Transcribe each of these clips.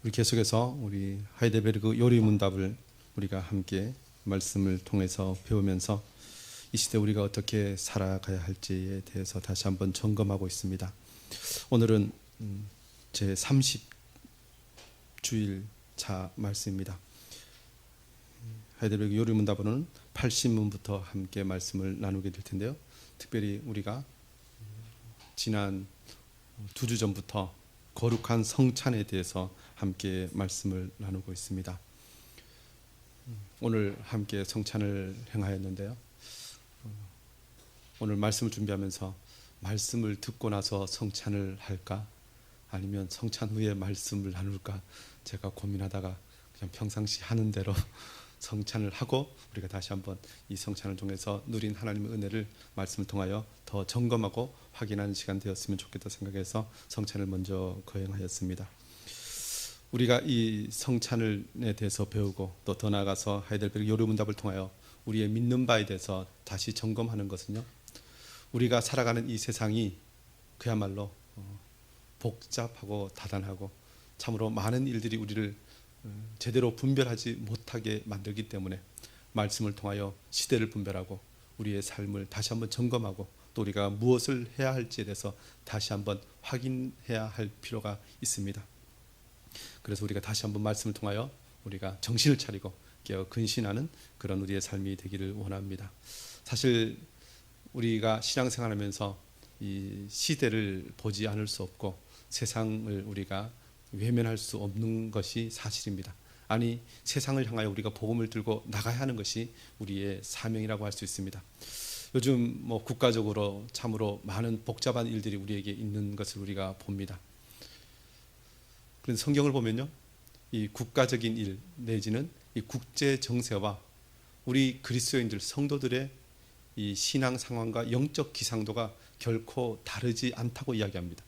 우리 계속해서 우리 하이델베르그 요리문답을 우리가 함께 말씀을 통해서 배우면서 이 시대 우리가 어떻게 살아가야 할지에 대해서 다시 한번 점검하고 있습니다. 오늘은 제 30주일차 말씀입니다. 하이델베르그 요리문답으로는 80문부터 함께 말씀을 나누게 될 텐데요. 특별히 우리가 지난 2주 전부터 거룩한 성찬에 대해서 함께 말씀을 나누고 있습니다. 오늘 함께 성찬을 행하였는데요. 오늘 말씀을 준비하면서 말씀을 듣고 나서 성찬을 할까 아니면 성찬 후에 말씀을 나눌까 제가 고민하다가 그냥 평상시 하는 대로 성찬을 하고 우리가 다시 한번 이 성찬을 통해서 누린 하나님의 은혜를 말씀을 통하여 더 점검하고 확인하는 시간 되었으면 좋겠다 생각해서 성찬을 먼저 거행하였습니다. 우리가 이 성찬에 대해서 배우고 또 더 나아가서 하이델베르그 요리문답을 통하여 우리의 믿는 바에 대해서 다시 점검하는 것은요, 우리가 살아가는 이 세상이 그야말로 복잡하고 다단하고 참으로 많은 일들이 우리를 제대로 분별하지 못하게 만들기 때문에 말씀을 통하여 시대를 분별하고 우리의 삶을 다시 한번 점검하고 또 우리가 무엇을 해야 할지에 대해서 다시 한번 확인해야 할 필요가 있습니다. 그래서 우리가 다시 한번 말씀을 통하여 우리가 정신을 차리고 깨어 근신하는 그런 우리의 삶이 되기를 원합니다. 사실 우리가 신앙생활하면서 이 시대를 보지 않을 수 없고 세상을 우리가 외면할 수 없는 것이 사실입니다. 아니, 세상을 향하여 우리가 복음을 들고 나가야 하는 것이 우리의 사명이라고 할 수 있습니다. 요즘 국가적으로 참으로 많은 복잡한 일들이 우리에게 있는 것을 우리가 봅니다. 그런데 성경을 보면요, 이 국가적인 일 내지는 이 국제 정세와 우리 그리스도인들 성도들의 이 신앙 상황과 영적 기상도가 결코 다르지 않다고 이야기합니다.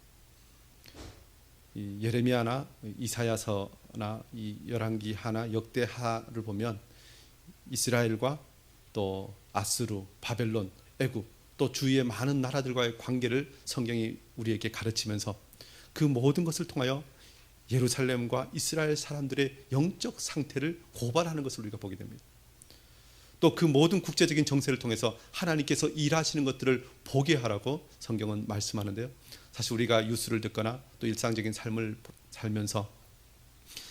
이 예레미야나 이사야서나 이 열왕기 하나 역대하를 보면 이스라엘과 또 아수르, 바벨론, 애굽 또 주위의 많은 나라들과의 관계를 성경이 우리에게 가르치면서 그 모든 것을 통하여 예루살렘과 이스라엘 사람들의 영적 상태를 고발하는 것을 우리가 보게 됩니다. 또 그 모든 국제적인 정세를 통해서 하나님께서 일하시는 것들을 보게 하라고 성경은 말씀하는데요. 사실 우리가 뉴스를 듣거나 또 일상적인 삶을 살면서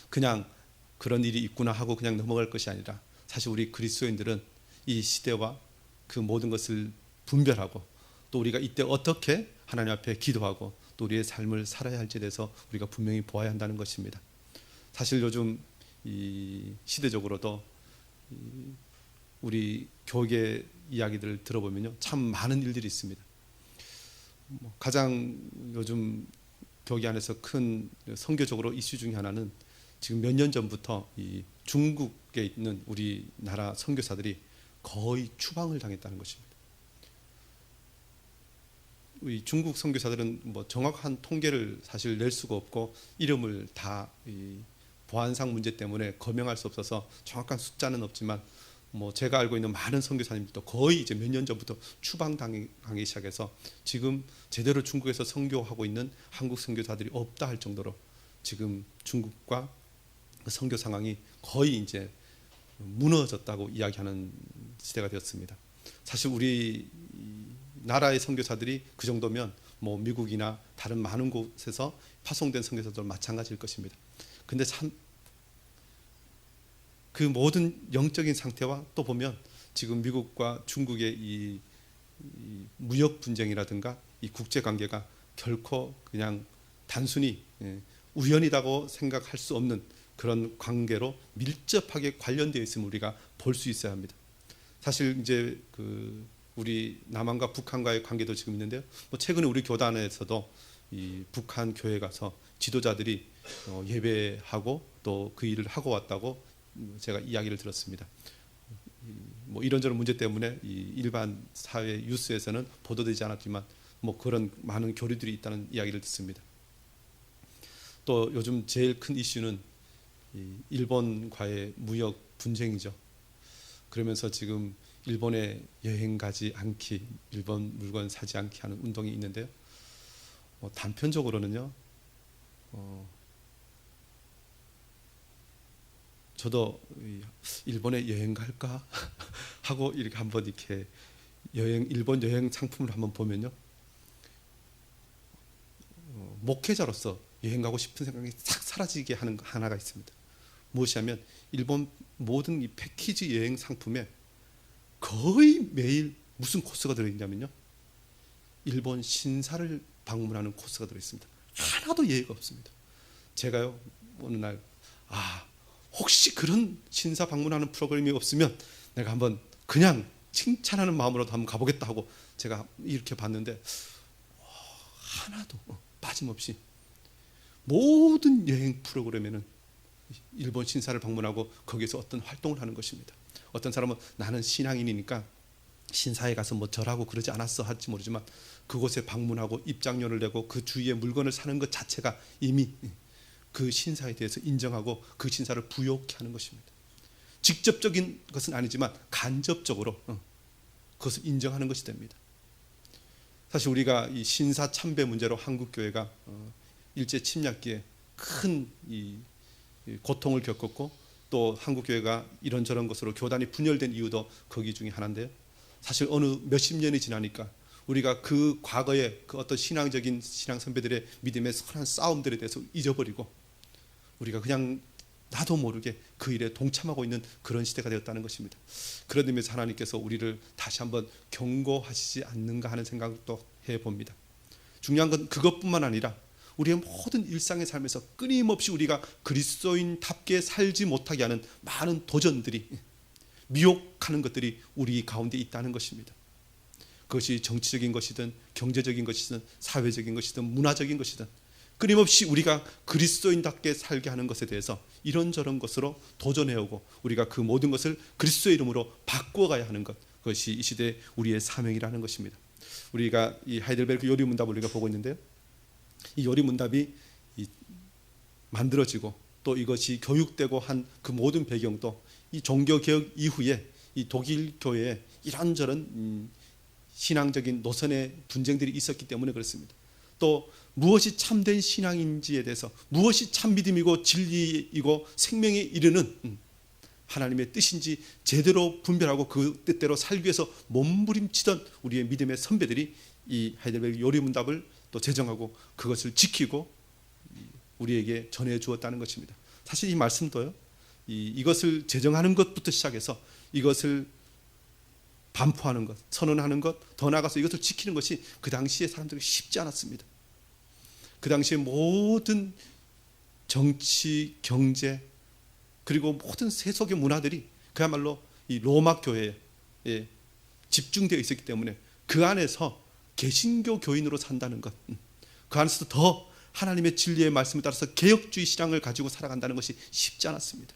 그냥 그런 일이 있구나 하고 그냥 넘어갈 것이 아니라 사실 우리 그리스도인들은 이 시대와 그 모든 것을 분별하고 또 우리가 이때 어떻게 하나님 앞에 기도하고 또 우리의 삶을 살아야 할지에 대해서 우리가 분명히 보아야 한다는 것입니다. 사실 요즘 이 시대적으로도 우리 교계 이야기들을 들어보면요, 참 많은 일들이 있습니다. 가장 요즘 교계 안에서 큰 선교적으로 이슈 중에 하나는 지금 몇 년 전부터 이 중국에 있는 우리나라 선교사들이 거의 추방을 당했다는 것입니다. 이 중국 선교사들은 정확한 통계를 사실 낼 수가 없고 이름을 다 이 보안상 문제 때문에 거명할 수 없어서 정확한 숫자는 없지만 제가 알고 있는 많은 선교사님들도 거의 이제 몇 년 전부터 추방당하기 시작해서 지금 제대로 중국에서 선교하고 있는 한국 선교사들이 없다 할 정도로 지금 중국과 선교 상황이 거의 이제 무너졌다고 이야기하는 시대가 되었습니다. 사실 우리 나라의 선교사들이 그 정도면 미국이나 다른 많은 곳에서 파송된 선교사들도 마찬가지일 것입니다. 근데 참 그 모든 영적인 상태와 또 보면 지금 미국과 중국의 이 무역 분쟁이라든가 이 국제 관계가 결코 그냥 단순히 우연이라고 생각할 수 없는 그런 관계로 밀접하게 관련되어 있음을 우리가 볼 수 있어야 합니다. 사실 이제 우리 남한과 북한과의 관계도 지금 있는데요. 최근에 우리 교단에서도 이 북한 교회 가서 지도자들이 예배하고 또 그 일을 하고 왔다고 제가 이야기를 들었습니다. 이런저런 문제 때문에 이 일반 사회 뉴스에서는 보도되지 않았지만 그런 많은 교류들이 있다는 이야기를 듣습니다. 또 요즘 제일 큰 이슈는 이 일본과의 무역 분쟁이죠. 그러면서 지금 일본에 여행 가지 않기, 일본 물건 사지 않기 하는 운동이 있는데요. 단편적으로는요, 저도 일본에 여행 갈까 하고 이렇게 한번 이렇게 일본 여행 상품을 한번 보면요, 목회자로서 여행 가고 싶은 생각이 싹 사라지게 하는 거 하나가 있습니다. 무엇이냐면 일본 모든 이 패키지 여행 상품에 거의 매일 무슨 코스가 들어있냐면요, 일본 신사를 방문하는 코스가 들어있습니다. 하나도 예외가 없습니다. 제가요 어느 날 혹시 그런 신사 방문하는 프로그램이 없으면 내가 한번 그냥 칭찬하는 마음으로도 한번 가보겠다 하고 제가 이렇게 봤는데 하나도 빠짐없이 모든 여행 프로그램에는 일본 신사를 방문하고 거기서 어떤 활동을 하는 것입니다. 어떤 사람은 나는 신앙인이니까 신사에 가서 뭐 절하고 그러지 않았어 할지 모르지만 그곳에 방문하고 입장료를 내고 그 주위에 물건을 사는 것 자체가 이미 그 신사에 대해서 인정하고 그 신사를 부욕케 하는 것입니다. 직접적인 것은 아니지만 간접적으로 그것을 인정하는 것이 됩니다. 사실 우리가 이 신사 참배 문제로 한국 교회가 일제 침략기에 큰 이 고통을 겪었고, 또 한국 교회가 이런저런 것으로 교단이 분열된 이유도 거기 중에 하나인데요. 사실 어느 몇십 년이 지나니까 우리가 그 과거의 그 어떤 신앙적인 신앙 선배들의 믿음의 선한 싸움들에 대해서 잊어버리고 우리가 그냥 나도 모르게 그 일에 동참하고 있는 그런 시대가 되었다는 것입니다. 그런 의미에서 하나님께서 우리를 다시 한번 경고하시지 않는가 하는 생각도 해봅니다. 중요한 건 그것뿐만 아니라 우리의 모든 일상의 삶에서 끊임없이 우리가 그리스도인답게 살지 못하게 하는 많은 도전들이, 미혹하는 것들이 우리 가운데 있다는 것입니다. 그것이 정치적인 것이든 경제적인 것이든 사회적인 것이든 문화적인 것이든 끊임없이 우리가 그리스도인답게 살게 하는 것에 대해서 이런저런 것으로 도전해오고 우리가 그 모든 것을 그리스도의 이름으로 바꾸어가야 하는 것, 그것이 이 시대의 우리의 사명이라는 것입니다. 우리가 이 하이델베르크 요리문답을 우리가 보고 있는데요, 이 요리문답이 만들어지고 또 이것이 교육되고 한 그 모든 배경도 이 종교개혁 이후에 이 독일 교회에 이런저런 신앙적인 노선의 분쟁들이 있었기 때문에 그렇습니다. 또 무엇이 참된 신앙인지에 대해서, 무엇이 참 믿음이고 진리이고 생명에 이르는 하나님의 뜻인지 제대로 분별하고 그 뜻대로 살기 위해서 몸부림치던 우리의 믿음의 선배들이 이 하이델베르크 요리문답을 또 제정하고 그것을 지키고 우리에게 전해 주었다는 것입니다. 사실 이 말씀도요, 이것을 제정하는 것부터 시작해서 이것을 반포하는 것, 선언하는 것, 더 나아가서 이것을 지키는 것이 그 당시에 사람들이 쉽지 않았습니다. 그 당시에 모든 정치, 경제, 그리고 모든 세속의 문화들이 그야말로 이 로마 교회에 집중되어 있었기 때문에 그 안에서 개신교 교인으로 산다는 것, 그 안에서도 더 하나님의 진리의 말씀에 따라서 개혁주의 신앙을 가지고 살아간다는 것이 쉽지 않았습니다.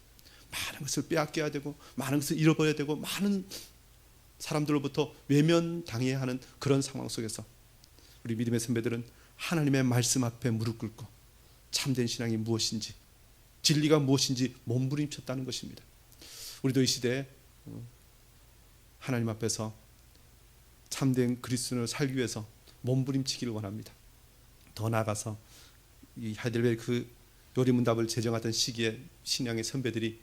많은 것을 빼앗겨야 되고 많은 것을 잃어버려야 되고 많은 사람들로부터 외면당해야 하는 그런 상황 속에서 우리 믿음의 선배들은 하나님의 말씀 앞에 무릎 꿇고 참된 신앙이 무엇인지, 진리가 무엇인지 몸부림쳤다는 것입니다. 우리도 이 시대에 하나님 앞에서 참된 그리스도인을 살기 위해서 몸부림치기를 원합니다. 더 나아가서 이 하이델베르크 요리문답을 제정하던 시기에 신앙의 선배들이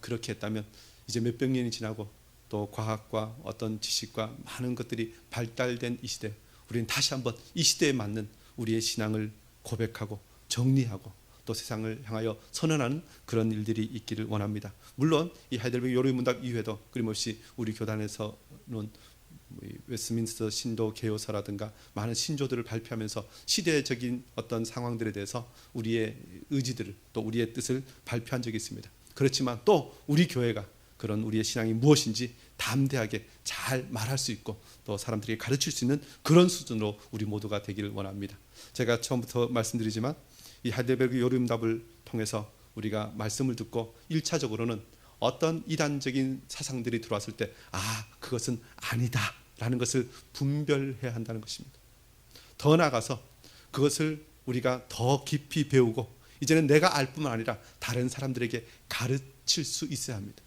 그렇게 했다면 이제 몇백 년이 지나고 또 과학과 어떤 지식과 많은 것들이 발달된 이 시대, 우리는 다시 한번 이 시대에 맞는 우리의 신앙을 고백하고 정리하고 또 세상을 향하여 선언하는 그런 일들이 있기를 원합니다. 물론 이 하이델베르크 요리문답 이후에도 끊임없이 우리 교단에서는 웨스트민스터 신도 개요서라든가 많은 신조들을 발표하면서 시대적인 어떤 상황들에 대해서 우리의 의지들을 또 우리의 뜻을 발표한 적이 있습니다. 그렇지만 또 우리 교회가 그런 우리의 신앙이 무엇인지 담대하게 잘 말할 수 있고 또 사람들에게 가르칠 수 있는 그런 수준으로 우리 모두가 되기를 원합니다. 제가 처음부터 말씀드리지만 이 하이델베르크 요리문답을 통해서 우리가 말씀을 듣고 1차적으로는 어떤 이단적인 사상들이 들어왔을 때 그것은 아니다 라는 것을 분별해야 한다는 것입니다. 더 나아가서 그것을 우리가 더 깊이 배우고 이제는 내가 알 뿐만 아니라 다른 사람들에게 가르칠 수 있어야 합니다.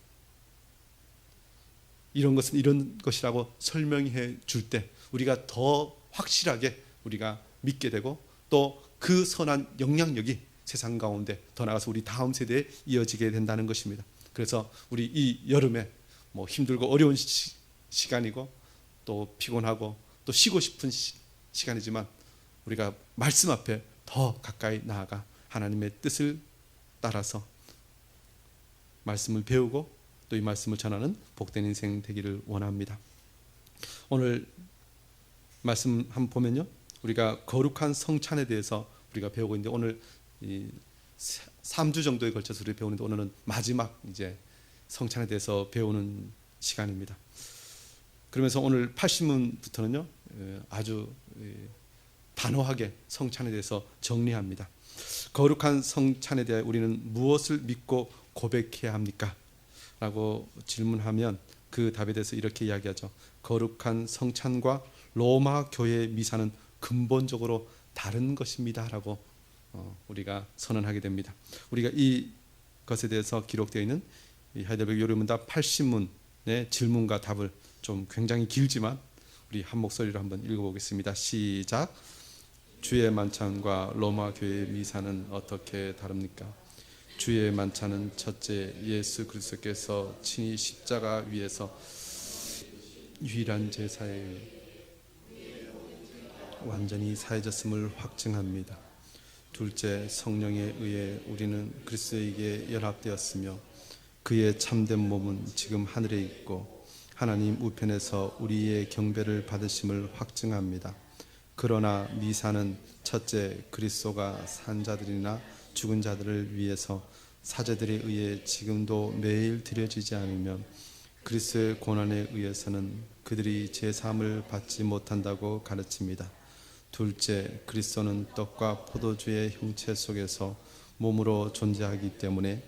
이런 것은 이런 것이라고 설명해 줄 때 우리가 더 확실하게 우리가 믿게 되고 또 그 선한 영향력이 세상 가운데 더 나아가서 우리 다음 세대에 이어지게 된다는 것입니다. 그래서 우리 이 여름에 뭐 힘들고 어려운 시간이고 또 피곤하고 또 쉬고 싶은 시간이지만 우리가 말씀 앞에 더 가까이 나아가 하나님의 뜻을 따라서 말씀을 배우고 또 이 말씀을 전하는 복된 인생 되기를 원합니다. 오늘 말씀 한번 보면요, 우리가 거룩한 성찬에 대해서 우리가 배우고 있는데 오늘 3주 정도에 걸쳐서 우리 배우는데 오늘은 마지막 이제 성찬에 대해서 배우는 시간입니다. 그러면서 오늘 80문부터는요 아주 단호하게 성찬에 대해서 정리합니다. 거룩한 성찬에 대해 우리는 무엇을 믿고 고백해야 합니까? 라고 질문하면 그 답에 대해서 이렇게 이야기하죠. 거룩한 성찬과 로마 교회의 미사는 근본적으로 다른 것입니다 라고 우리가 선언하게 됩니다. 우리가 이것에 대해서 기록되어 있는 하이델베르그 요리문답 80문의 질문과 답을 좀 굉장히 길지만 우리 한 목소리로 한번 읽어보겠습니다. 시작. 주의 만찬과 로마 교회의 미사는 어떻게 다릅니까? 주의 만찬은 첫째 예수 그리스도께서 친히 십자가 위에서 유일한 제사에 완전히 사해졌음을 확증합니다. 둘째, 성령에 의해 우리는 그리스도에게 연합되었으며 그의 참된 몸은 지금 하늘에 있고 하나님 우편에서 우리의 경배를 받으심을 확증합니다. 그러나 미사는 첫째, 그리스도가 산 자들이나 죽은 자들을 위해서 사제들에 의해 지금도 매일 드려지지 않으면 그리스도의 고난에 의해서는 그들이 제사함을 받지 못한다고 가르칩니다. 둘째, 그리스도는 떡과 포도주의 형체 속에서 몸으로 존재하기 때문에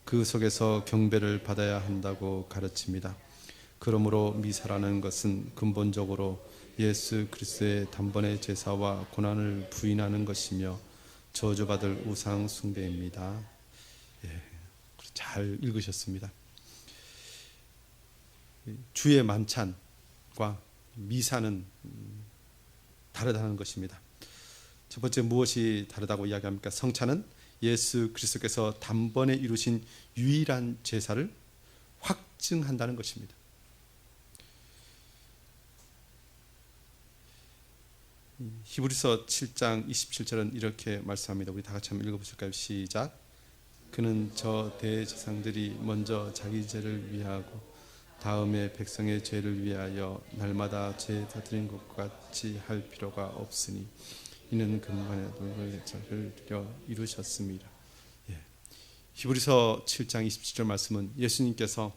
그 속에서 경배를 받아야 한다고 가르칩니다. 그러므로 미사라는 것은 근본적으로 예수 그리스도의 단번의 제사와 고난을 부인하는 것이며 저주받을 우상 숭배입니다. 잘 읽으셨습니다. 주의 만찬과 미사는 다르다는 것입니다. 첫 번째, 무엇이 다르다고 이야기합니까? 성찬은 예수 그리스도께서 단번에 이루신 유일한 제사를 확증한다는 것입니다. 히브리서 7장 27절은 이렇게 말씀합니다. 우리 다 같이 한번 읽어보실까요? 시작. 그는 저 대제사장들이 먼저 자기 죄를 위하고 다음에 백성의 죄를 위하여 날마다 죄 드린 것과 같이 할 필요가 없으니 이는 근간에 노예를 드려 이루셨습니다. 히브리서 7장 27절 말씀은 예수님께서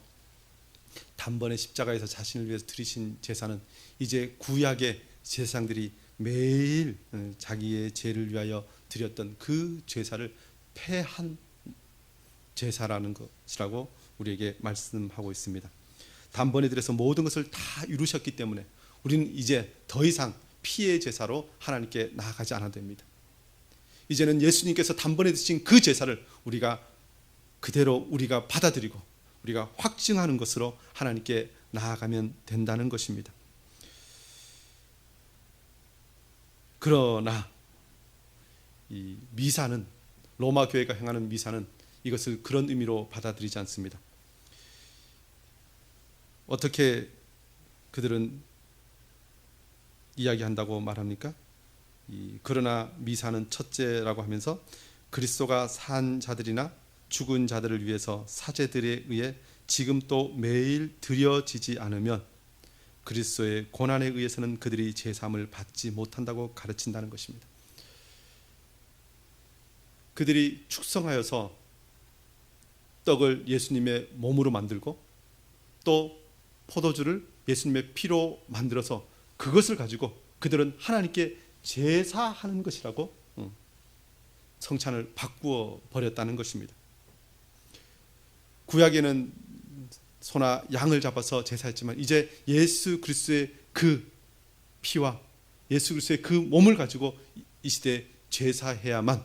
단번에 십자가에서 자신을 위해서 드리신 제사는 이제 구약의 제사장들이 매일 자기의 죄를 위하여 드렸던 그 제사를 폐한 제사라는 것이라고 우리에게 말씀하고 있습니다. 단번에 드려서 모든 것을 다 이루셨기 때문에 우리는 이제 더 이상 피의 제사로 하나님께 나아가지 않아도 됩니다. 이제는 예수님께서 단번에 드신 그 제사를 우리가 그대로 우리가 받아들이고 우리가 확증하는 것으로 하나님께 나아가면 된다는 것입니다. 그러나 이 미사는, 로마 교회가 행하는 미사는 이것을 그런 의미로 받아들이지 않습니다. 어떻게 그들은 이야기한다고 말합니까? 그러나 미사는 첫째라고 하면서 그리스도가 산 자들이나 죽은 자들을 위해서 사제들에 의해 지금 또 매일 드려지지 않으면 그리스도의 고난에 의해서는 그들이 제사함을 받지 못한다고 가르친다는 것입니다. 그들이 축성하여서 떡을 예수님의 몸으로 만들고 또 포도주를 예수님의 피로 만들어서 그것을 가지고 그들은 하나님께 제사하는 것이라고 성찬을 바꾸어 버렸다는 것입니다. 구약에는 소나 양을 잡아서 제사했지만 이제 예수 그리스도의 그 피와 예수 그리스도의 그 몸을 가지고 이 시대에 제사해야만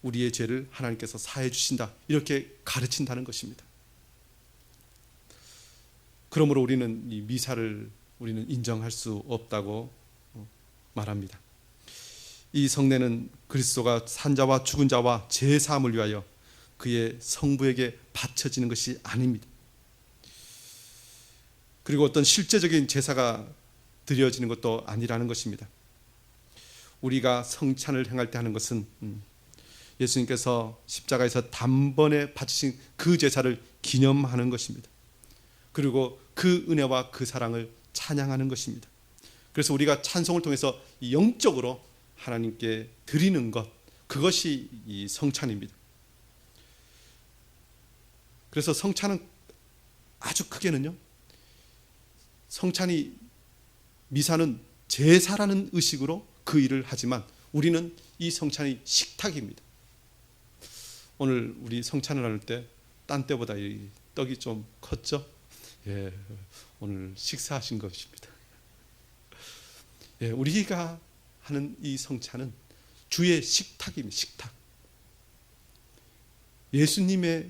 우리의 죄를 하나님께서 사해 주신다, 이렇게 가르친다는 것입니다. 그러므로 우리는 이 미사를 우리는 인정할 수 없다고 말합니다. 이 성례는 그리스도가 산 자와 죽은 자와 제사함을 위하여 그의 성부에게 바쳐지는 것이 아닙니다. 그리고 어떤 실제적인 제사가 드려지는 것도 아니라는 것입니다. 우리가 성찬을 행할 때 하는 것은 예수님께서 십자가에서 단번에 바치신 그 제사를 기념하는 것입니다. 그리고 그 은혜와 그 사랑을 찬양하는 것입니다. 그래서 우리가 찬송을 통해서 영적으로 하나님께 드리는 것, 그것이 이 성찬입니다. 그래서 성찬은 아주 크게는요, 성찬이, 미사는 제사라는 의식으로 그 일을 하지만 우리는 이 성찬이 식탁입니다. 오늘 우리 성찬을 나눌 때 딴 때보다 이 떡이 좀 컸죠? 예, 오늘 식사하신 것입니다. 예, 우리가 하는 이 성찬은 주의 식탁입니다. 식탁. 예수님의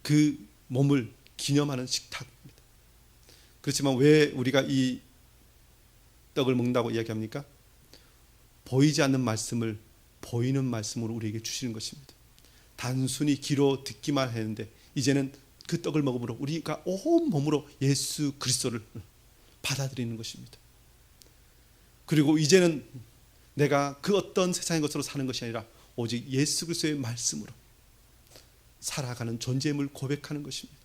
그 몸을 기념하는 식탁입니다. 그렇지만 왜 우리가 이 떡을 먹는다고 이야기합니까? 보이지 않는 말씀을 보이는 말씀으로 우리에게 주시는 것입니다. 단순히 귀로 듣기만 했는데 이제는 그 떡을 먹음으로 우리가 온 몸으로 예수 그리스도를 받아들이는 것입니다. 그리고 이제는 내가 그 어떤 세상의 것으로 사는 것이 아니라 오직 예수 그리스도의 말씀으로 살아가는 존재임을 고백하는 것입니다.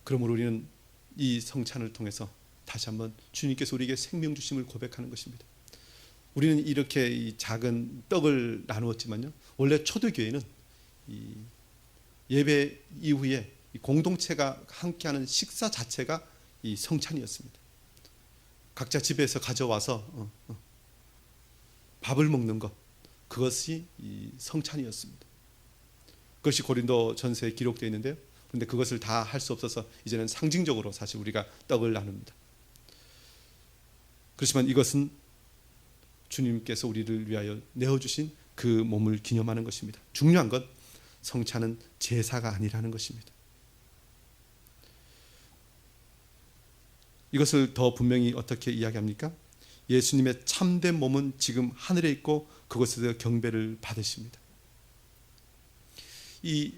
그러므로 우리는 이 성찬을 통해서 다시 한번 주님께서 우리에게 생명 주심을 고백하는 것입니다. 우리는 이렇게 이 작은 떡을 나누었지만요, 원래 초대교회는 이 예배 이후에 이 공동체가 함께하는 식사 자체가 이 성찬이었습니다. 각자 집에서 가져와서 밥을 먹는 것, 그것이 이 성찬이었습니다. 그것이 고린도 전서에 기록되어 있는데요, 그런데 그것을 다 할 수 없어서 이제는 상징적으로 사실 우리가 떡을 나눕니다. 그렇지만 이것은 주님께서 우리를 위하여 내어주신 그 몸을 기념하는 것입니다. 중요한 건 성찬은 제사가 아니라는 것입니다. 이것을 더 분명히 어떻게 이야기합니까? 예수님의 참된 몸은 지금 하늘에 있고 그곳에서 경배를 받으십니다. 이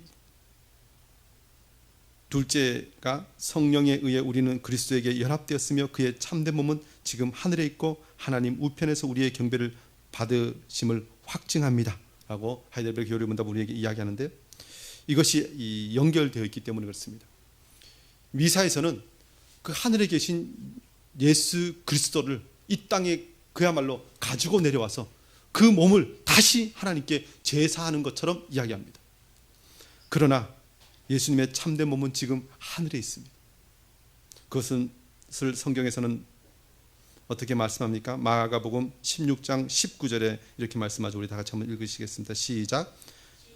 둘째가 성령에 의해 우리는 그리스도에게 연합되었으며 그의 참된 몸은 지금 하늘에 있고 하나님 우편에서 우리의 경배를 받으심을 확증합니다 라고 하이델베르크 교리문답 우리에게 이야기하는데, 이것이 연결되어 있기 때문에 그렇습니다. 미사에서는 그 하늘에 계신 예수 그리스도를 이 땅에 그야말로 가지고 내려와서 그 몸을 다시 하나님께 제사하는 것처럼 이야기합니다. 그러나 예수님의 참된 몸은 지금 하늘에 있습니다. 그것을 성경에서는 어떻게 말씀합니까? 마가복음 16장 19절에 이렇게 말씀하죠. 우리 다 같이 한번 읽으시겠습니다. 시작.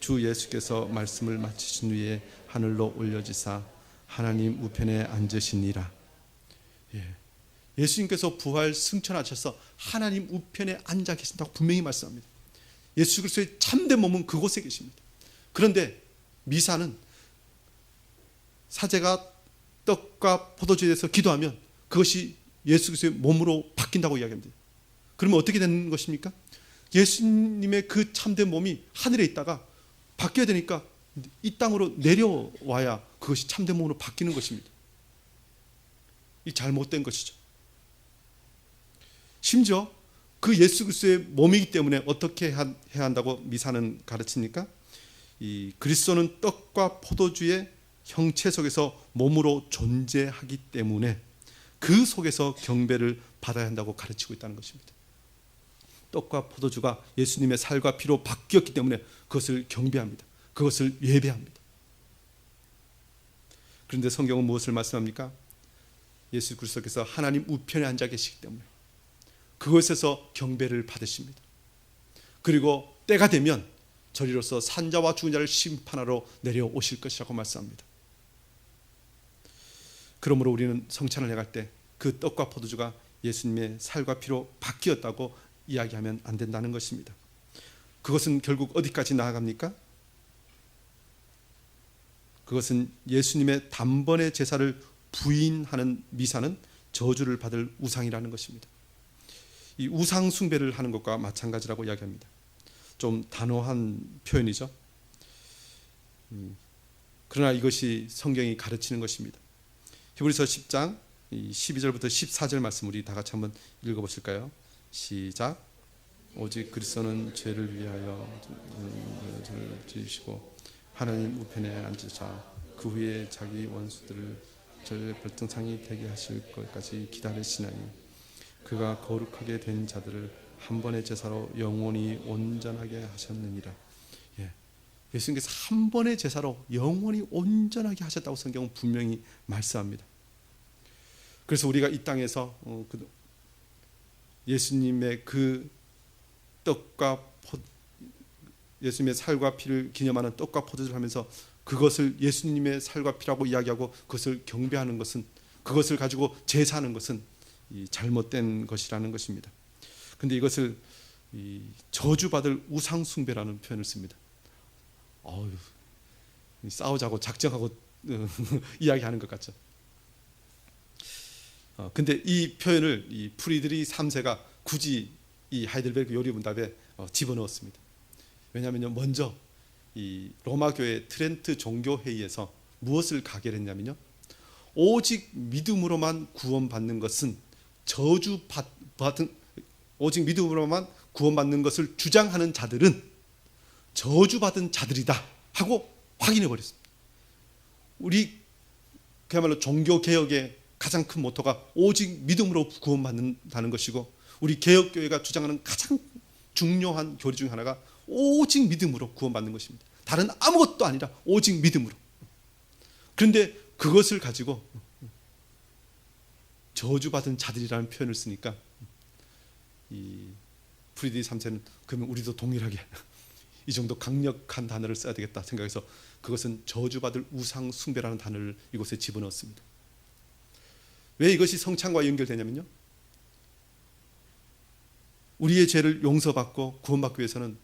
주 예수께서 말씀을 마치신 후에 하늘로 올려지사 하나님 우편에 앉으시니라. 예수님께서 부활 승천하셔서 하나님 우편에 앉아 계신다고 분명히 말씀합니다. 예수 그리스도의 참된 몸은 그곳에 계십니다. 그런데 미사는 사제가 떡과 포도주에 대해서 기도하면 그것이 예수 그리스도의 몸으로 바뀐다고 이야기합니다. 그러면 어떻게 되는 것입니까? 예수님의 그 참된 몸이 하늘에 있다가 바뀌어야 되니까 이 땅으로 내려와야 그것이 참된 몸으로 바뀌는 것입니다. 이 잘못된 것이죠. 심지어 그 예수 그리스도의 몸이기 때문에 어떻게 해야 한다고 미사는 가르칩니까? 이 그리스도는 떡과 포도주의 형체 속에서 몸으로 존재하기 때문에 그 속에서 경배를 받아야 한다고 가르치고 있다는 것입니다. 떡과 포도주가 예수님의 살과 피로 바뀌었기 때문에 그것을 경배합니다. 그것을 예배합니다. 그런데 성경은 무엇을 말씀합니까? 예수 그리스도께서 하나님 우편에 앉아 계시기 때문에 그곳에서 경배를 받으십니다. 그리고 때가 되면 저리로서 산자와 죽은 자를 심판하러 내려오실 것이라고 말씀합니다. 그러므로 우리는 성찬을 해갈 때 그 떡과 포도주가 예수님의 살과 피로 바뀌었다고 이야기하면 안 된다는 것입니다. 그것은 결국 어디까지 나아갑니까? 그것은 예수님의 단번에 제사를 부인하는 미사는 저주를 받을 우상이라는 것입니다. 이 우상 숭배를 하는 것과 마찬가지라고 이야기합니다. 좀 단호한 표현이죠. 그러나 이것이 성경이 가르치는 것입니다. 히브리서 10장 12절부터 14절 말씀 우리 다 같이 한번 읽어보실까요? 시작. 오직 그리스도는 죄를 위하여 지으시고 하나님 우편에 앉으사 그 후에 자기 원수들을 별등상이 되게 하실 것까지 기다리시나니 그가 거룩하게 된 자들을 한 번의 제사로 영원히 온전하게 하셨느니라. 예수님께서 한 번의 제사로 영원히 온전하게 하셨다고 성경은 분명히 말씀합니다. 그래서 우리가 이 땅에서 예수님의 그 떡과 예수님의 살과 피를 기념하는 떡과 포도주를 하면서 그것을 예수님의 살과 피라고 이야기하고 그것을 경배하는 것은, 그것을 가지고 제사하는 것은 잘못된 것이라는 것입니다. 그런데 이것을 저주받을 우상숭배라는 표현을 씁니다. 싸우자고 작정하고 이야기하는 것 같죠. 근데 이 표현을 이 프리드리 3세가 굳이 이 하이델베르크 요리문답에 집어넣었습니다. 왜냐하면요, 먼저 이 로마 교회 트렌트 종교 회의에서 무엇을 가결했냐면요, 오직 믿음으로만 구원받는 것은 오직 믿음으로만 구원받는 것을 주장하는 자들은 저주받은 자들이다 하고 확인해 버렸습니다. 우리 그야말로 종교 개혁의 가장 큰 모토가 오직 믿음으로 구원받는다는 것이고, 우리 개혁교회가 주장하는 가장 중요한 교리 중 하나가 오직 믿음으로 구원받는 것입니다. 다른 아무것도 아니라 오직 믿음으로. 그런데 그것을 가지고 저주받은 자들이라는 표현을 쓰니까 이 프리드리 3세는 그러면 우리도 동일하게 이 정도 강력한 단어를 써야 되겠다 생각해서 그것은 저주받을 우상 숭배라는 단어를 이곳에 집어넣었습니다. 왜 이것이 성찬과 연결되냐면요, 우리의 죄를 용서받고 구원받기 위해서는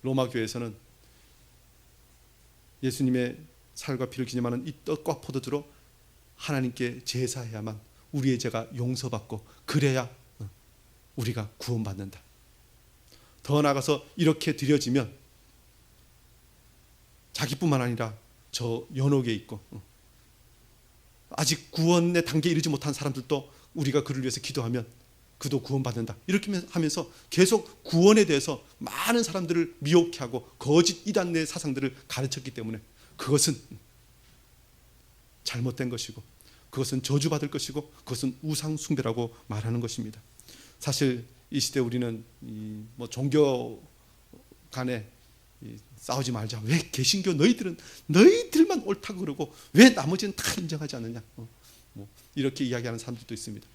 로마 교회에서는 예수님의 살과 피를 기념하는 이 떡과 포도주로 하나님께 제사해야만 우리의 죄가 용서받고 그래야 우리가 구원받는다. 더 나아가서 이렇게 드려지면 자기뿐만 아니라 저 연옥에 있고 아직 구원의 단계에 이르지 못한 사람들도 우리가 그를 위해서 기도하면 그도 구원받는다. 이렇게 하면서 계속 구원에 대해서 많은 사람들을 미혹해 하고 거짓 이단의 사상들을 가르쳤기 때문에 그것은 잘못된 것이고, 그것은 저주받을 것이고, 그것은 우상 숭배라고 말하는 것입니다. 사실 이 시대 우리는 뭐 종교 간에 싸우지 말자. 왜 개신교 너희들만 옳다고 그러고 왜 나머지는 다 인정하지 않느냐. 뭐 이렇게 이야기하는 사람들도 있습니다.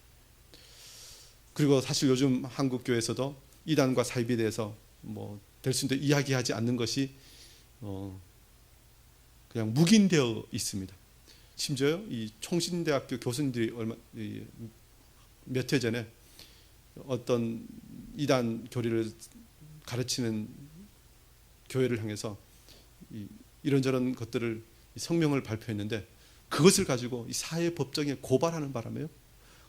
그리고 사실 요즘 한국 교회에서도 이단과 사입에 대해서 뭐 될 수 있는데 이야기하지 않는 것이 그냥 묵인되어 있습니다. 심지어요, 이 총신대학교 교수님들이 몇 해 전에 어떤 이단 교리를 가르치는 교회를 향해서 이런저런 것들을 성명을 발표했는데, 그것을 가지고 이 사회 법정에 고발하는 바람에요,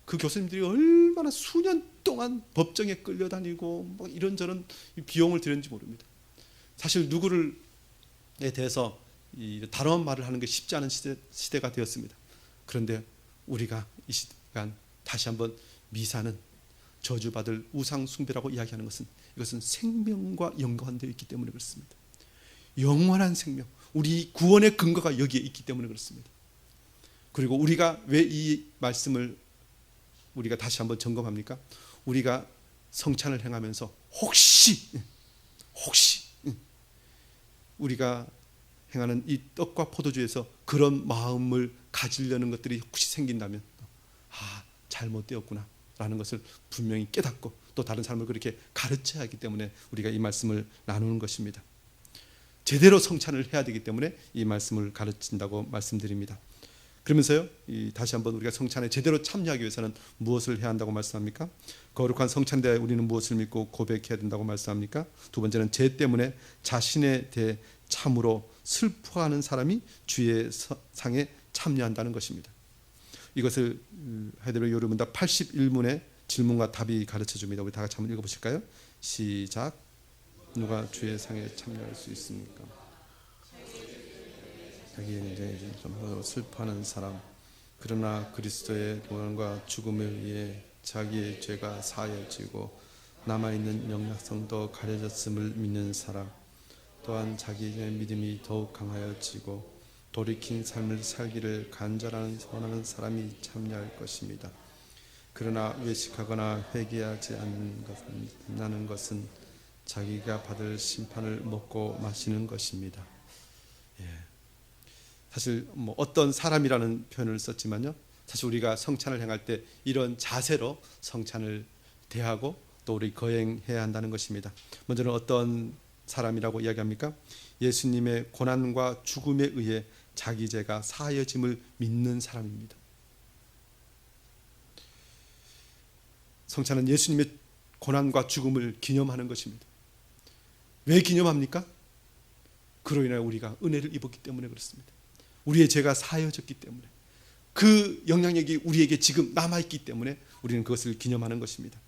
그 교수님들이 얼마나 수년 동안 법정에 끌려다니고 뭐 이런저런 비용을 들였는지 모릅니다. 사실 누구에 대해서 단호한 말을 하는 게 쉽지 않은 시대가 되었습니다. 그런데 우리가 이 시간 다시 한번 미사는 저주받을 우상 숭배라고 이야기하는 것은 이것은 생명과 연관되어 있기 때문에 그렇습니다. 영원한 생명, 우리 구원의 근거가 여기에 있기 때문에 그렇습니다. 그리고 우리가 왜 이 말씀을 우리가 다시 한번 점검합니까? 우리가 성찬을 행하면서 혹시 우리가 행하는 이 떡과 포도주에서 그런 마음을 가지려는 것들이 혹시 생긴다면 잘못되었구나 라는 것을 분명히 깨닫고 또 다른 사람을 그렇게 가르쳐야 하기 때문에 우리가 이 말씀을 나누는 것입니다. 제대로 성찬을 해야 되기 때문에 이 말씀을 가르친다고 말씀드립니다. 그러면서요, 다시 한번 우리가 성찬에 제대로 참여하기 위해서는 무엇을 해야 한다고 말씀합니까? 거룩한 성찬에 대해 우리는 무엇을 믿고 고백해야 된다고 말씀합니까? 두 번째는 죄 때문에 자신에 대해 참으로 슬퍼하는 사람이 주의 상에 참여한다는 것입니다. 이것을 하이델베르크 요리문답 81문의 질문과 답이 가르쳐 줍니다. 우리 다 같이 한번 읽어보실까요? 시작. 누가 주의 상에 참여할 수 있습니까? 자기의 인생에 좀 슬퍼하는 사람, 그러나 그리스도의 고난과 죽음에 의해 자기의 죄가 사해지고 남아있는 영향성도 가려졌음을 믿는 사람, 또한 자기의 믿음이 더욱 강하여지고 돌이킨 삶을 살기를 간절한 원하는 사람이 참여할 것입니다. 그러나 외식하거나 회개하지 않는 것은 자기가 받을 심판을 먹고 마시는 것입니다. 예. 사실 어떤 사람이라는 표현을 썼지만요, 사실 우리가 성찬을 행할 때 이런 자세로 성찬을 대하고 또 우리 거행해야 한다는 것입니다. 먼저는 어떤 사람이라고 이야기합니까? 예수님의 고난과 죽음에 의해 자기 죄가 사하여짐을 믿는 사람입니다. 성찬은 예수님의 고난과 죽음을 기념하는 것입니다. 왜 기념합니까? 그로 인하여 우리가 은혜를 입었기 때문에 그렇습니다. 우리의 죄가 사하여졌기 때문에, 그 영향력이 우리에게 지금 남아있기 때문에 우리는 그것을 기념하는 것입니다.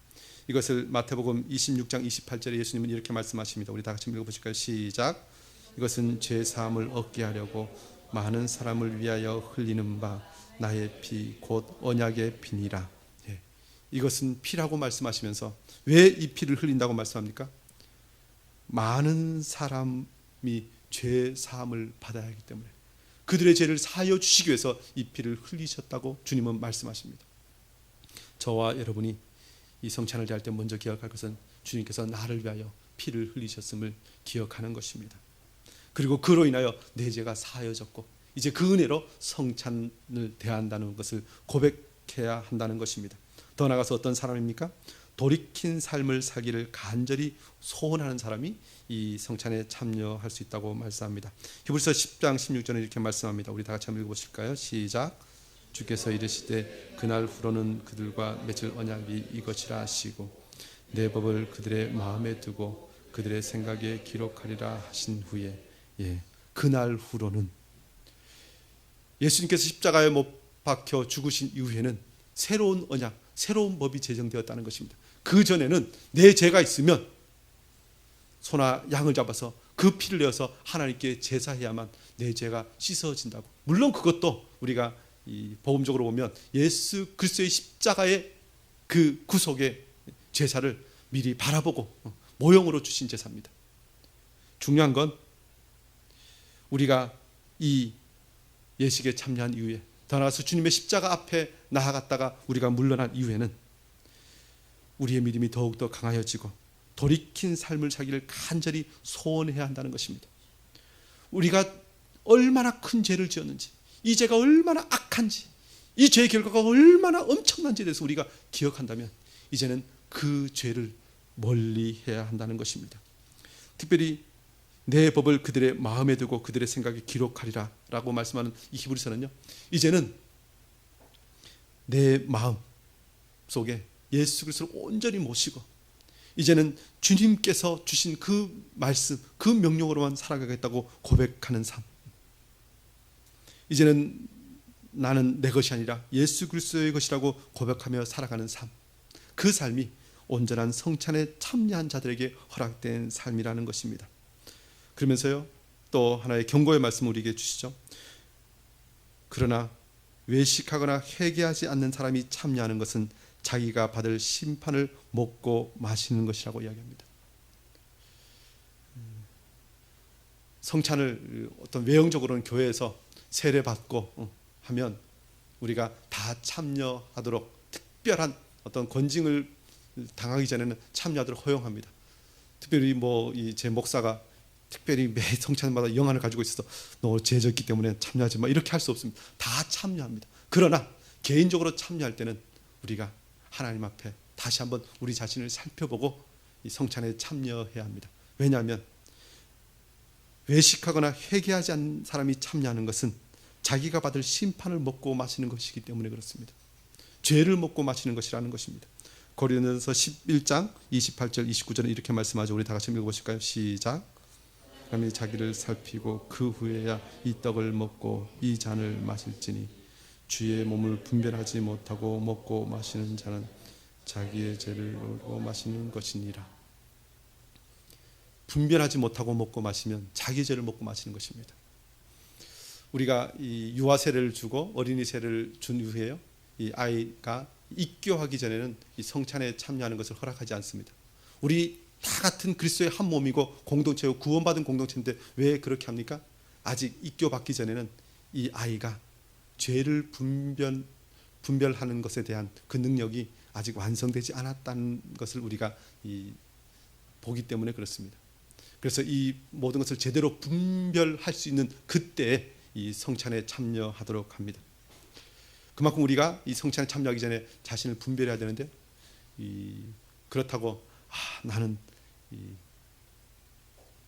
이것을 마태복음 26장 28절에 예수님은 이렇게 말씀하십니다. 우리 다 같이 읽어보실까요? 시작. 이것은 죄 사함을 얻게 하려고 많은 사람을 위하여 흘리는 바 나의 피 곧 언약의 피니라. 예. 이것은 피라고 말씀하시면서 왜 이 피를 흘린다고 말씀합니까? 많은 사람이 죄 사함을 받아야 하기 때문에, 그들의 죄를 사하여 주시기 위해서 이 피를 흘리셨다고 주님은 말씀하십니다. 저와 여러분이 이 성찬을 대할 때 먼저 기억할 것은 주님께서 나를 위하여 피를 흘리셨음을 기억하는 것입니다. 그리고 그로 인하여 내 죄가 사하여졌고 이제 그 은혜로 성찬을 대한다는 것을 고백해야 한다는 것입니다. 더 나아가서 어떤 사람입니까? 돌이킨 삶을 살기를 간절히 소원하는 사람이 이 성찬에 참여할 수 있다고 말씀합니다. 히브리서 10장 16절에 이렇게 말씀합니다. 우리 다 같이 한번 읽어보실까요? 시작. 주께서 이르시되 그날 후로는 그들과 맺을 언약이 이것이라 하시고 내 법을 그들의 마음에 두고 그들의 생각에 기록하리라 하신 후에, 예, 그날 후로는 예수님께서 십자가에 못 박혀 죽으신 이후에는 새로운 언약, 새로운 법이 제정되었다는 것입니다. 그 전에는 내 죄가 있으면 소나 양을 잡아서 그 피를 내어서 하나님께 제사해야만 내 죄가 씻어진다고. 물론 그것도 우리가 이 복음적으로 보면 예수 그리스도의 십자가의 그 구속의 제사를 미리 바라보고 모형으로 주신 제사입니다. 중요한 건 우리가 이 예식에 참여한 이후에, 더 나아가서 주님의 십자가 앞에 나아갔다가 우리가 물러난 이후에는 우리의 믿음이 더욱더 강하여지고 돌이킨 삶을 살기를 간절히 소원해야 한다는 것입니다. 우리가 얼마나 큰 죄를 지었는지, 이 죄가 얼마나 악한지, 이 죄의 결과가 얼마나 엄청난지에 대해서 우리가 기억한다면 이제는 그 죄를 멀리해야 한다는 것입니다. 특별히 내 법을 그들의 마음에 두고 그들의 생각에 기록하리라 라고 말씀하는 이 히브리서는요, 이제는 내 마음 속에 예수 그리스도를 온전히 모시고 이제는 주님께서 주신 그 말씀, 그 명령으로만 살아가겠다고 고백하는 삶, 이제는 나는 내 것이 아니라 예수 그리스도의 것이라고 고백하며 살아가는 삶, 그 삶이 온전한 성찬에 참여한 자들에게 허락된 삶이라는 것입니다. 그러면서요, 또 하나의 경고의 말씀을 우리에게 주시죠. 그러나 외식하거나 회개하지 않는 사람이 참여하는 것은 자기가 받을 심판을 먹고 마시는 것이라고 이야기합니다. 성찬을 어떤 외형적으로는 교회에서 세례받고 하면 우리가 다 참여하도록, 특별한 어떤 권징을 당하기 전에는 참여하도록 허용합니다. 특별히 제 목사가 특별히 매 성찬마다 영안을 가지고 있어서 너 죄졌기 때문에 참여하지 마, 이렇게 할 수 없습니다. 다 참여합니다. 그러나 개인적으로 참여할 때는 우리가 하나님 앞에 다시 한번 우리 자신을 살펴보고 이 성찬에 참여해야 합니다. 왜냐하면 외식하거나 회개하지 않는 사람이 참여하는 것은 자기가 받을 심판을 먹고 마시는 것이기 때문에 그렇습니다. 죄를 먹고 마시는 것이라는 것입니다. 고린도전서 11장 28절 29절은 이렇게 말씀하죠. 우리 다 같이 읽어보실까요? 시작. 사람이 자기를 살피고 그 후에야 이 떡을 먹고 이 잔을 마실지니 주의 몸을 분별하지 못하고 먹고 마시는 자는 자기의 죄를 모르고 마시는 것이니라. 분별하지 못하고 먹고 마시면 자기 죄를 먹고 마시는 것입니다. 우리가 이 유아 세례를 주고 어린이 세례를 준 이후에요, 이 아이가 입교하기 전에는 이 성찬에 참여하는 것을 허락하지 않습니다. 우리 다 같은 그리스도의 한 몸이고 공동체고 구원받은 공동체인데 왜 그렇게 합니까? 아직 입교받기 전에는 이 아이가 죄를 분별하는 것에 대한 그 능력이 아직 완성되지 않았다는 것을 우리가 보기 때문에 그렇습니다. 그래서 이 모든 것을 제대로 분별할 수 있는 그때에 이 성찬에 참여하도록 합니다. 그만큼 우리가 이 성찬에 참여하기 전에 자신을 분별해야 되는데, 그렇다고 나는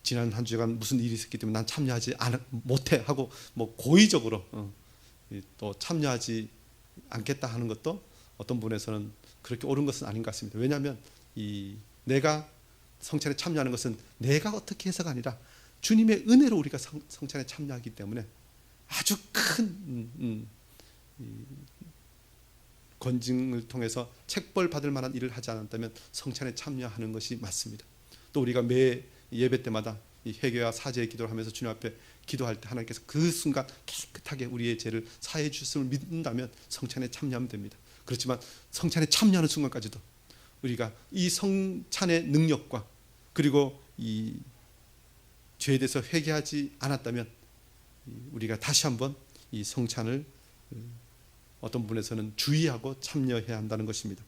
지난 한 주간 무슨 일이 있었기 때문에 난 참여하지 못해 하고 뭐 고의적으로 또 참여하지 않겠다 하는 것도 어떤 분에서는 그렇게 옳은 것은 아닌 것 같습니다. 왜냐하면 내가 성찬에 참여하는 것은 내가 어떻게 해서가 아니라 주님의 은혜로 우리가 성찬에 참여하기 때문에 아주 큰 권징을 통해서 책벌 받을 만한 일을 하지 않았다면 성찬에 참여하는 것이 맞습니다. 또 우리가 매 예배 때마다 이 회개와 사죄의 기도를 하면서 주님 앞에 기도할 때 하나님께서 그 순간 깨끗하게 우리의 죄를 사해 주심을 믿는다면 성찬에 참여하면 됩니다. 그렇지만 성찬에 참여하는 순간까지도 우리가 이 성찬의 능력과 그리고 이 죄에 대해서 회개하지 않았다면 우리가 다시 한번 이 성찬을 어떤 분에서는 주의하고 참여해야 한다는 것입니다.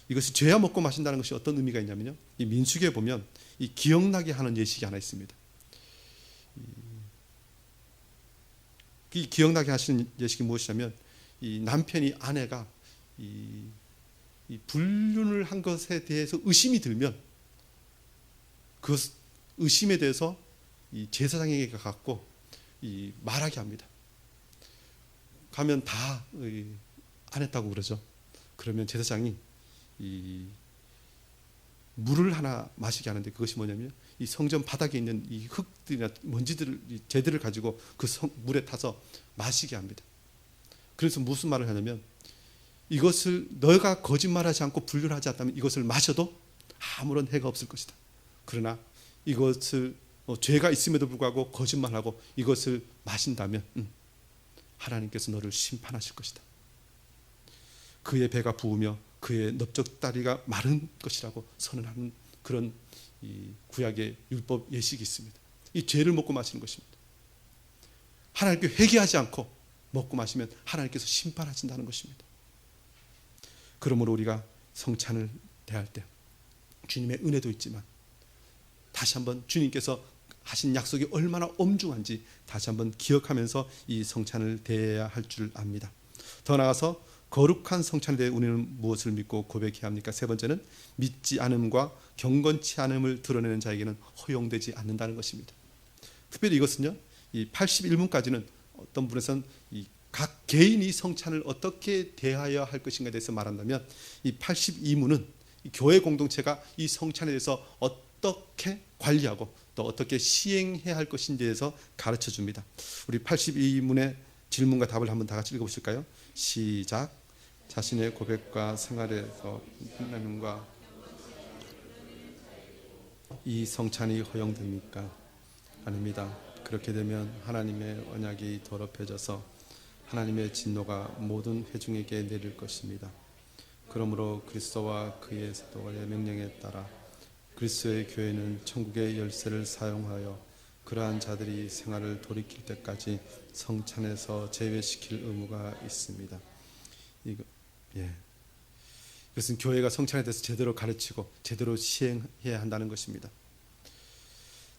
이것이 죄야 먹고 마신다는 것이 어떤 의미가 있냐면요, 이 민수기에 보면 이 기억나게 하는 예식이 하나 있습니다. 이 기억나게 하시는 예식이 무엇이냐면, 이 남편이 아내가 이 불륜을 한 것에 대해서 의심이 들면 그 의심에 대해서 이 제사장에게 갖고 말하게 합니다. 가면 다 안 했다고 그러죠. 그러면 제사장이 물을 하나 마시게 하는데, 그것이 뭐냐면 이 성전 바닥에 있는 이 흙들이나 먼지들을, 재들을 가지고 그 물에 타서 마시게 합니다. 그래서 무슨 말을 하냐면, 이것을 너가 거짓말하지 않고 불륜하지 않다면 이것을 마셔도 아무런 해가 없을 것이다. 그러나 이것을 죄가 있음에도 불구하고 거짓말하고 이것을 마신다면 하나님께서 너를 심판하실 것이다. 그의 배가 부으며 그의 넓적다리가 마른 것이라고 선언하는 그런 이 구약의 율법 예식이 있습니다. 이 죄를 먹고 마시는 것입니다. 하나님께 회개하지 않고 먹고 마시면 하나님께서 심판하신다는 것입니다. 그러므로 우리가 성찬을 대할 때 주님의 은혜도 있지만 다시 한번 주님께서 하신 약속이 얼마나 엄중한지 다시 한번 기억하면서 이 성찬을 대해야 할 줄 압니다. 더 나아가서 거룩한 성찬에 대해 우리는 무엇을 믿고 고백해야 합니까? 세 번째는 믿지 않음과 경건치 않음을 드러내는 자에게는 허용되지 않는다는 것입니다. 특별히 이것은요, 이 81문까지는 어떤 분에서는 각 개인이 성찬을 어떻게 대하여야 할 것인가에 대해서 말한다면, 이 82문은 교회 공동체가 이 성찬에 대해서 어떻게 관리하고 또 어떻게 시행해야 할 것인지에 대해서 가르쳐 줍니다. 우리 82문의 질문과 답을 한번 다 같이 읽어보실까요? 시작. 자신의 고백과 생활에서 하나님과 이 성찬이 허용됩니까? 아닙니다. 그렇게 되면 하나님의 언약이 더럽혀져서 하나님의 진노가 모든 회중에게 내릴 것입니다. 그러므로 그리스도와 그의 사도의 명령에 따라 그리스도의 교회는 천국의 열쇠를 사용하여 그러한 자들이 생활을 돌이킬 때까지 성찬에서 제외시킬 의무가 있습니다. 이것은 교회가 성찬에 대해서 제대로 가르치고 제대로 시행해야 한다는 것입니다.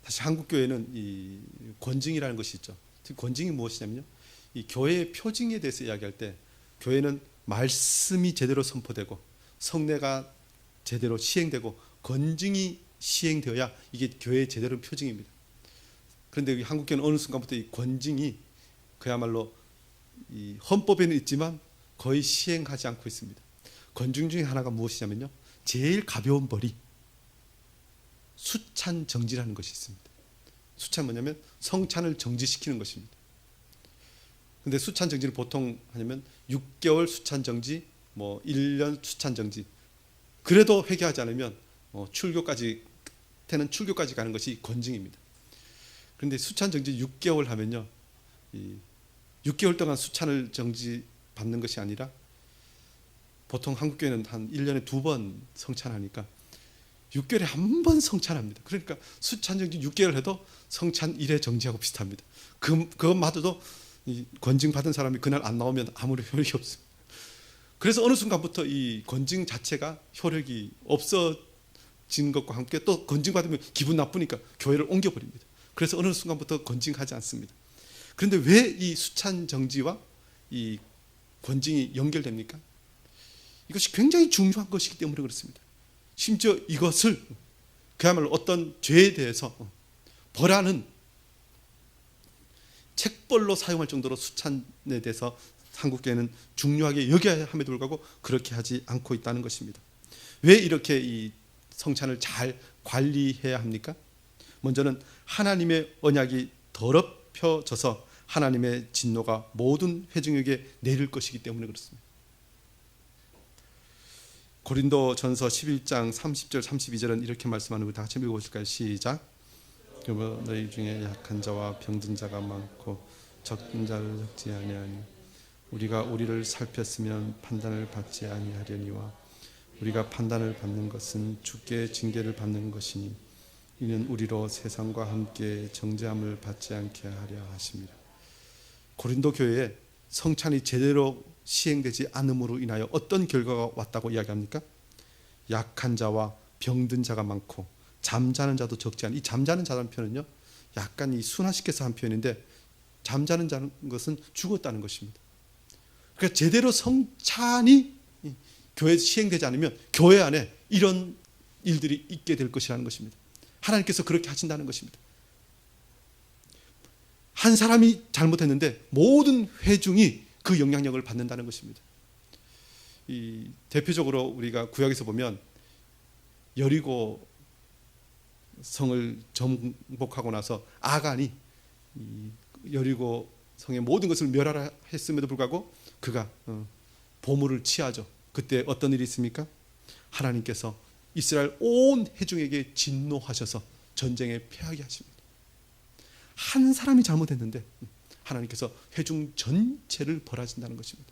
사실 한국 교회는 이 권징이라는 것이 있죠. 권징이 무엇이냐면요, 이 교회의 표징에 대해서 이야기할 때 교회는 말씀이 제대로 선포되고 성례가 제대로 시행되고 권징이 시행되어야 이게 교회의 제대로 표징입니다. 그런데 한국교회는 어느 순간부터 이 권징이 그야말로 이 헌법에는 있지만 거의 시행하지 않고 있습니다. 권징 중에 하나가 무엇이냐면요, 제일 가벼운 벌이 수찬 정지라는 것이 있습니다. 수찬 뭐냐면 성찬을 정지시키는 것입니다. 근데 수찬 정지를 보통 하냐면 6개월 수찬 정지, 1년 수찬 정지. 그래도 회개하지 않으면 출교까지 때는 출교까지 가는 것이 권징입니다. 그런데 수찬 정지 6개월 하면요, 6개월 동안 수찬을 정지 받는 것이 아니라 보통 한국교회는 한 1년에 2번 성찬하니까 6개월에 한 번 성찬합니다. 그러니까 수찬 정지 6개월 해도 성찬 1회 정지하고 비슷합니다. 그것마저도 권징 받은 사람이 그날 안 나오면 아무런 효력이 없습니다. 그래서 어느 순간부터 이 권징 자체가 효력이 없어진 것과 함께 또 권징 받으면 기분 나쁘니까 교회를 옮겨버립니다. 그래서 어느 순간부터 권징하지 않습니다. 그런데 왜 이 수찬 정지와 이 권징이 연결됩니까? 이것이 굉장히 중요한 것이기 때문에 그렇습니다. 심지어 이것을 그야말로 어떤 죄에 대해서 벌하는 책벌로 사용할 정도로 수찬에 대해서 한국교회는 중요하게 여겨야 함에도 불구하고 그렇게 하지 않고 있다는 것입니다. 왜 이렇게 이 성찬을 잘 관리해야 합니까? 먼저는 하나님의 언약이 더럽혀져서 하나님의 진노가 모든 회중에게 내릴 것이기 때문에 그렇습니다. 고린도전서 11장 30절 32절은 이렇게 말씀하는 거 다 같이 읽어보실까요? 시작. 그러므로 너희 중에 약한 자와 병든 자가 많고 적은 자를 적지 아니하니 우리가 우리를 살폈으면 판단을 받지 아니하려니와 우리가 판단을 받는 것은 주께 징계를 받는 것이니 이는 우리로 세상과 함께 정죄함을 받지 않게 하려 하십니다. 고린도 교회에 성찬이 제대로 시행되지 않음으로 인하여 어떤 결과가 왔다고 이야기합니까? 약한 자와 병든 자가 많고 잠자는 자도 적지 않은, 이 잠자는 자라는 표현은요 약간 이 순화시켜서 한 표현인데 잠자는 자는 것은 죽었다는 것입니다. 그러니까 제대로 성찬이 교회에서 시행되지 않으면 교회 안에 이런 일들이 있게 될 것이라는 것입니다. 하나님께서 그렇게 하신다는 것입니다. 한 사람이 잘못했는데 모든 회중이 그 영향력을 받는다는 것입니다. 이 대표적으로 우리가 구약에서 보면 여리고 성을 정복하고 나서 아간이 여리고 성의 모든 것을 멸하라 했음에도 불구하고 그가 보물을 취하죠. 그때 어떤 일이 있습니까? 하나님께서 이스라엘 온 회중에게 진노하셔서 전쟁에 패하게 하십니다. 한 사람이 잘못했는데 하나님께서 회중 전체를 벌하신다는 것입니다.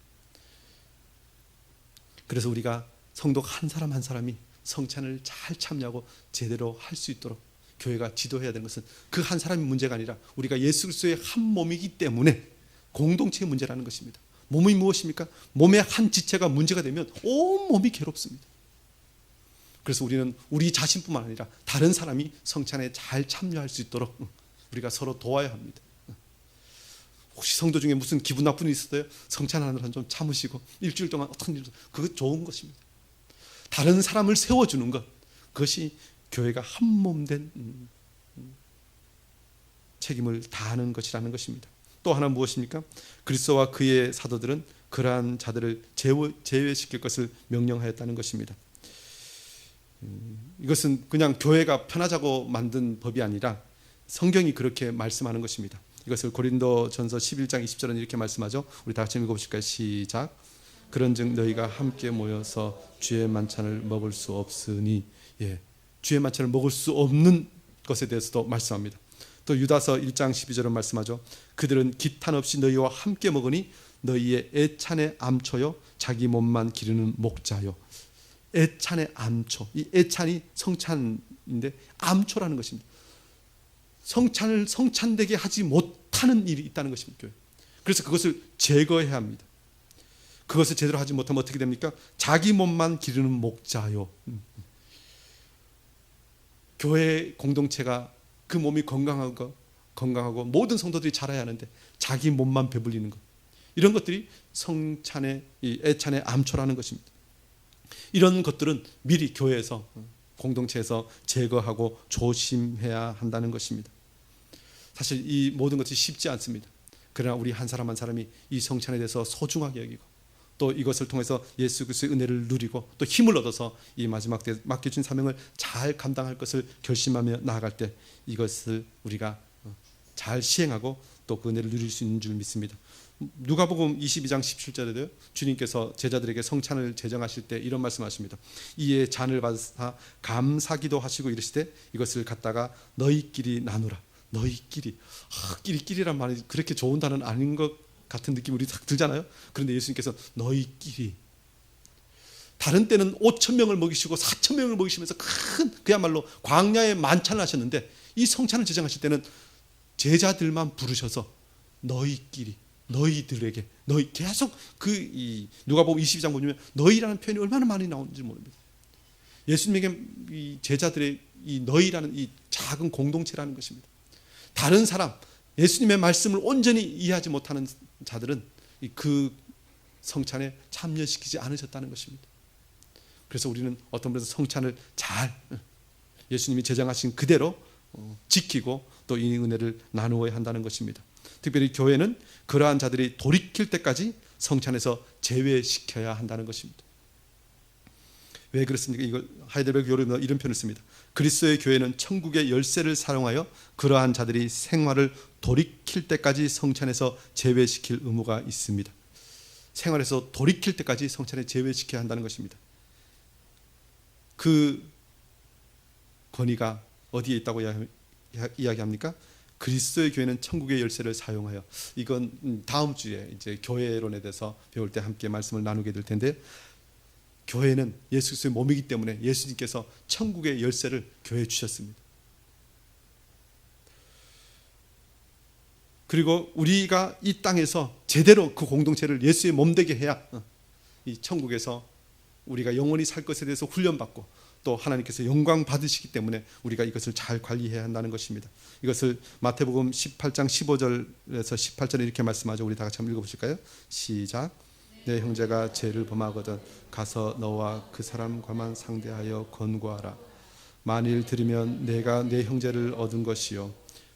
그래서 우리가 성도 한 사람 한 사람이 성찬을 잘 참여하고 제대로 할 수 있도록 교회가 지도해야 되는 것은 그 한 사람이 문제가 아니라 우리가 예수 그리스도의 한 몸이기 때문에 공동체의 문제라는 것입니다. 몸이 무엇입니까? 몸의 한 지체가 문제가 되면 온 몸이 괴롭습니다. 그래서 우리는 우리 자신뿐만 아니라 다른 사람이 성찬에 잘 참여할 수 있도록 우리가 서로 도와야 합니다. 혹시 성도 중에 무슨 기분 나쁜 일이 있었어요? 성찬하느라 좀 참으시고 일주일 동안 어떤 일도, 그거 좋은 것입니다. 다른 사람을 세워주는 것, 그것이 교회가 한 몸 된 책임을 다하는 것이라는 것입니다. 또 하나 무엇입니까? 그리스도와 그의 사도들은 그러한 자들을 제외시킬 것을 명령하였다는 것입니다. 이것은 그냥 교회가 편하자고 만든 법이 아니라 성경이 그렇게 말씀하는 것입니다. 이것을 고린도전서 11장 20절은 이렇게 말씀하죠. 우리 다 같이 읽어보실까요? 시작. 그런즉 너희가 함께 모여서 주의 만찬을 먹을 수 없으니, 주의 만찬을 먹을 수 없는 것에 대해서도 말씀합니다. 또 유다서 1장 12절은 말씀하죠. 그들은 기탄 없이 너희와 함께 먹으니 너희의 애찬의 암초요 자기 몸만 기르는 목자요. 애찬의 암초, 이 애찬이 성찬인데 암초라는 것입니다. 성찬을 성찬되게 하지 못하는 일이 있다는 것입니다. 그래서 그것을 제거해야 합니다. 그것을 제대로 하지 못하면 어떻게 됩니까? 자기 몸만 기르는 목자요. 교회 공동체가 그 몸이 건강하고 모든 성도들이 자라야 하는데 자기 몸만 배불리는 것, 이런 것들이 성찬의 이 애찬의 암초라는 것입니다. 이런 것들은 미리 교회에서 공동체에서 제거하고 조심해야 한다는 것입니다. 사실 이 모든 것이 쉽지 않습니다. 그러나 우리 한 사람 한 사람이 이 성찬에 대해서 소중하게 여기고 또 이것을 통해서 예수 그리스도의 은혜를 누리고 또 힘을 얻어서 이 마지막 때 맡겨진 사명을 잘 감당할 것을 결심하며 나아갈 때 이것을 우리가 잘 시행하고 또 그 은혜를 누릴 수 있는 줄 믿습니다. 누가복음 22장 17절에도요. 주님께서 제자들에게 성찬을 제정하실 때 이런 말씀하십니다. 이에 잔을 받으사 감사기도 하시고 이르시되 이것을 갖다가 너희끼리 나누라. 너희끼리. 끼리끼리란 말이 그렇게 좋은 단어는 아닌 것 같은 느낌이 우리 딱 들잖아요. 그런데 예수님께서 너희끼리. 다른 때는 5,000명을 먹이시고 4,000명을 먹이시면서 큰 그야말로 광야의 만찬을 하셨는데 이 성찬을 제정하실 때는 제자들만 부르셔서 너희끼리, 너희들에게, 너희 계속 이 누가복음 22장 보면 너희라는 표현이 얼마나 많이 나오는지 모릅니다. 예수님에게 이 제자들의 이 너희라는 이 작은 공동체라는 것입니다. 다른 사람, 예수님의 말씀을 온전히 이해하지 못하는 자들은 그 성찬에 참여시키지 않으셨다는 것입니다. 그래서 우리는 어떤 분에서 성찬을 잘 예수님이 제정하신 그대로 지키고 또 이 은혜를 나누어야 한다는 것입니다. 특별히 교회는 그러한 자들이 돌이킬 때까지 성찬에서 제외시켜야 한다는 것입니다. 왜 그렇습니까? 이걸 하이델베르그 교리는 이런 표현을 씁니다. 그리스도의 교회는 천국의 열쇠를 사용하여 그러한 자들이 생활을 돌이킬 때까지 성찬에서 제외시킬 의무가 있습니다. 생활에서 돌이킬 때까지 성찬에 제외시켜야 한다는 것입니다. 그 권위가 어디에 있다고 이야기합니까? 그리스도의 교회는 천국의 열쇠를 사용하여, 이건 다음 주에 이제 교회론에 대해서 배울 때 함께 말씀을 나누게 될 텐데, 교회는 예수 그리스도의 몸이기 때문에 예수님께서 천국의 열쇠를 교회에 주셨습니다. 그리고 우리가 이 땅에서 제대로 그 공동체를 예수의 몸 되게 해야 이 천국에서 우리가 영원히 살 것에 대해서 훈련받고 또 하나님께서 영광 받으시기 때문에 우리가 이것을 잘 관리해야 한다는 것입니다. 이것을 마태복음 18장 15절에서 18절에 이렇게 말씀하죠. 우리 다 같이 한번 읽어보실까요? 시작. 내 형제가 죄를 범하거든 가서 너와 그 사람과만 상대하여 권고하라. 만일 들으면 내가 내 형제를 얻은 것이요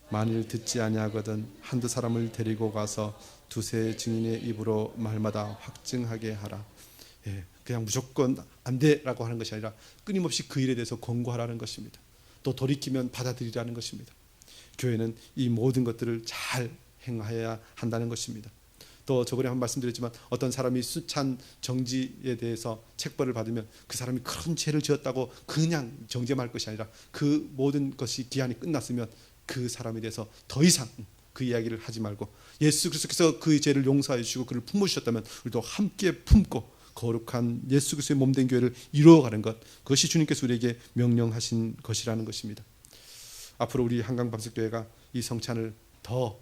만일 듣지 아니하거든 한두 사람을 데리고 가서 두세 증인의 입으로 말마다 확증하게 하라. 그냥 무조건 안 돼라고 하는 것이 아니라 끊임없이 그 일에 대해서 권고하라는 것입니다. 또 돌이키면 받아들이라는 것입니다. 교회는 이 모든 것들을 잘 행해야 한다는 것입니다. 또 저번에 한번 말씀드렸지만 어떤 사람이 수찬 정지에 대해서 책벌을 받으면 그 사람이 큰 죄를 지었다고 그냥 정죄할 것이 아니라 그 모든 것이 기한이 끝났으면 그 사람에 대해서 더 이상 그 이야기를 하지 말고 예수 그리스도께서 그 죄를 용서해 주시고 그를 품으셨다면 우리도 함께 품고 거룩한 예수 그리스도의 몸된 교회를 이루어가는 것, 그것이 주님께서 우리에게 명령하신 것이라는 것입니다. 앞으로 우리 한강밤석교회가 이 성찬을 더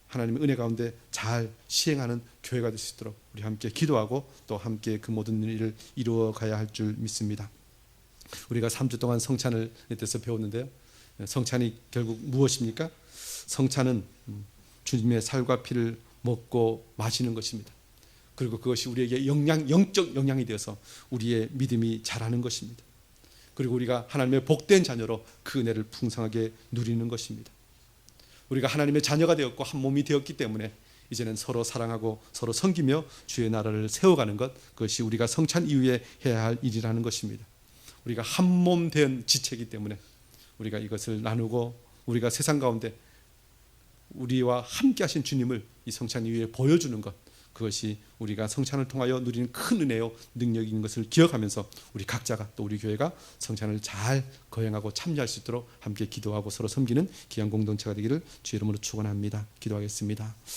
하나님의 은혜 가운데 잘 시행하는 교회가 될 수 있도록 우리 함께 기도하고 또 함께 그 모든 일을 이루어가야 할 줄 믿습니다. 우리가 3주 동안 성찬을 대해서 배웠는데요. 성찬이 결국 무엇입니까? 성찬은 주님의 살과 피를 먹고 마시는 것입니다. 그리고 그것이 우리에게 영적 영향이 되어서 우리의 믿음이 자라는 것입니다. 그리고 우리가 하나님의 복된 자녀로 그 은혜를 풍성하게 누리는 것입니다. 우리가 하나님의 자녀가 되었고 한 몸이 되었기 때문에 이제는 서로 사랑하고 서로 섬기며 주의 나라를 세워가는 것, 그것이 우리가 성찬 이후에 해야 할 일이라는 것입니다. 우리가 한 몸 된 지체이기 때문에 우리가 이것을 나누고 우리가 세상 가운데 우리와 함께 하신 주님을 이 성찬 이후에 보여주는 것, 그것이 우리가 성찬을 통하여 누리는 큰 은혜요 능력인 것을 기억하면서 우리 각자가 또 우리 교회가 성찬을 잘 거행하고 참여할 수 있도록 함께 기도하고 서로 섬기는 귀한 공동체가 되기를 주의 이름으로 축원합니다. 기도하겠습니다.